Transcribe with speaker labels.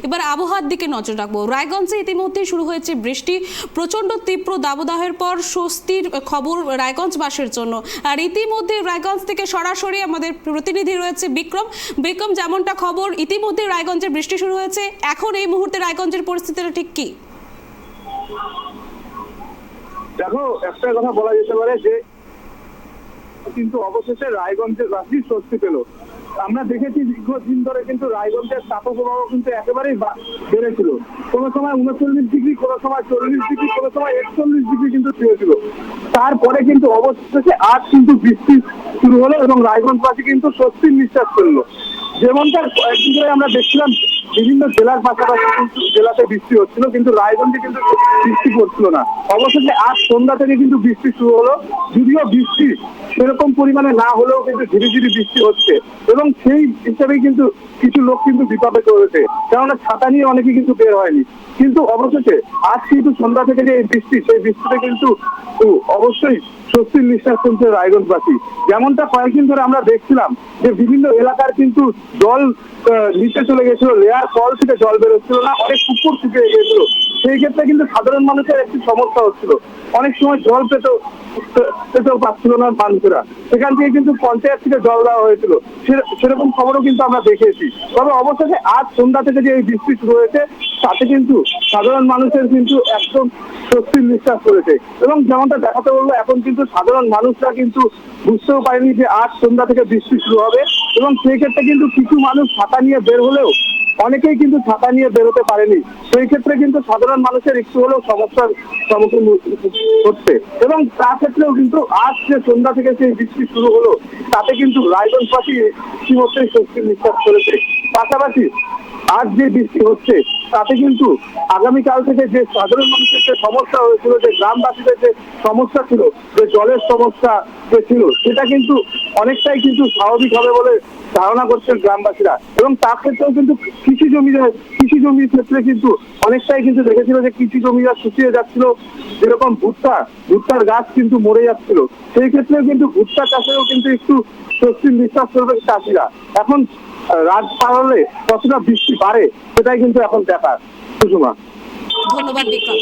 Speaker 1: এবার আবহাওয়ার দিকে নজর রাখবো। রায়গঞ্জে ইতিমধ্যে শুরু হয়েছে বৃষ্টি, প্রচন্ড তীব্র দাবদাহের পর স্বস্তির খবর রায়গঞ্জবাসীর জন্য। আর ইতিমধ্যে রায়গঞ্জ থেকে সরাসরি আমাদের প্রতিনিধি রয়েছে বিক্রম। বিক্রম, যেমনটা খবর ইতিমধ্যে রায়গঞ্জে বৃষ্টি শুরু হয়েছে, এখন এই মুহূর্তে রায়গঞ্জের পরিস্থিতিটা ঠিক কি?
Speaker 2: দেখো, একটা কথা বলা যেতে পারে যে কিন্তু অবশেষে রায়গঞ্জের বাসী স্বস্তি পেল। আমরা দেখেছি দীর্ঘদিন ধরে কিন্তু রায়গঞ্জের তাপপ্রবাহ কিন্তু একেবারেই বেড়েছিল। কোনো সময় 39 ডিগ্রি, কোনো সময় 40 ডিগ্রি, কোনো সময় 41 ডিগ্রি কিন্তু ছিল। তারপরে কিন্তু অবশেষে আজ কিন্তু বৃষ্টি শুরু হলো এবং রায়গঞ্জবাসী কিন্তু স্বস্তির নিঃশ্বাস ফেললো। যেমনটা কয়েকদিন ধরে আমরা দেখছিলাম বিভিন্ন জেলার পাশাপাশি কিন্তু জেলাতে বৃষ্টি হচ্ছিল, কিন্তু রায়গঞ্জে কিন্তু বৃষ্টি পড়ছিল না। অবশেষে আজ সন্ধ্যা থেকে কিন্তু বৃষ্টি শুরু হলো। যদিও বৃষ্টি সেরকম পরিমাণে না হলেও কিন্তু ধীরে ধীরে বৃষ্টি হচ্ছে এবং সেই হিসাবেই কিন্তু কিছু লোক কিন্তু বিপদে পড়েছে, কেননা ছাতা নিয়ে অনেকে কিন্তু বের হয়নি। কিন্তু অবশেষে আজ কিন্তু সন্ধ্যা থেকে যে বৃষ্টি, সেই বৃষ্টিতে কিন্তু অবশ্যই স্বস্তির নিঃশ্বাস ফেলছে রায়গঞ্জবাসী। যেমনটা কয়েকদিন ধরে আমরা দেখছিলাম যে বিভিন্ন এলাকার কিন্তু জল নিচে চলে গেছিল, লেয়ার কল থেকে জল বেরোচ্ছিল না, অনেক পুকুর শুকিয়ে গিয়েছিল। সেই ক্ষেত্রে কিন্তু সাধারণ মানুষের একটি সমস্যা হচ্ছিল, অনেক সময় জল পেতেও পাচ্ছিল না মানুষেরা। সেখান থেকে কিন্তু পঞ্চায়েত থেকে জল দেওয়া হয়েছিল, সেরকম খবরও কিন্তু আমরা দেখেছি। তবে অবশেষে আজ সন্ধ্যা থেকে যে এই বৃষ্টি শুরু হয়েছে, তাতে কিন্তু সাধারণ মানুষের কিন্তু একদম স্বস্তির নিঃশ্বাস পড়েছে। এবং যেমনটা দেখাতে বললো, এখন কিন্তু সাধারণ মানুষরা কিন্তু বুঝতেও পারেনি যে আজ সন্ধ্যা থেকে বৃষ্টি শুরু হবে। এবং সেই ক্ষেত্রে কিন্তু কিছু মানুষ ছাতা নিয়ে বের হলেও অনেকেই কিন্তু ছাতা নিয়ে বেরোতে পারেনি। সেই ক্ষেত্রে কিন্তু সাধারণ মানুষের একটু হলেও সমস্যার সম্মুখীন হচ্ছে। এবং তা ক্ষেত্রেও কিন্তু আজ যে সন্ধ্যা থেকে সেই বৃষ্টি শুরু হলো, তাতে কিন্তু রায়গঞ্জবাসী ইতিমধ্যেই স্বস্তির নিঃশ্বাস ফেলেছে। পাশাপাশি আজ যে বৃষ্টি হচ্ছে, তাতে কিন্তু আগামীকাল থেকে যে সাধারণ মানুষের যে সমস্যা হয়েছিল, যে গ্রামবাসীদের যে সমস্যা ছিল, যে জলের সমস্যা যে ছিল, সেটা কিন্তু অনেকটাই কিন্তু স্বাভাবিক হবে বলে ধারণা করছেন গ্রামবাসীরা। এবং তার ক্ষেত্রেও কিন্তু কৃষি জমির ক্ষেত্রে কিন্তু অনেকটাই কিন্তু দেখেছিল যে কৃষি জমিরা শুকিয়ে যাচ্ছিল, যেরকম ভুট্টার গাছ কিন্তু মরে যাচ্ছিল। সেই ক্ষেত্রেও কিন্তু ভুট্টা চাষেও কিন্তু একটু স্বস্তির নিঃশ্বাস ফেলবে চাষিরা। এখন রাত পারলে কতটা বৃষ্টি বাড়ে, সেটাই কিন্তু এখন দেখার। সুষমা,
Speaker 1: ধন্যবাদ বিক্রম।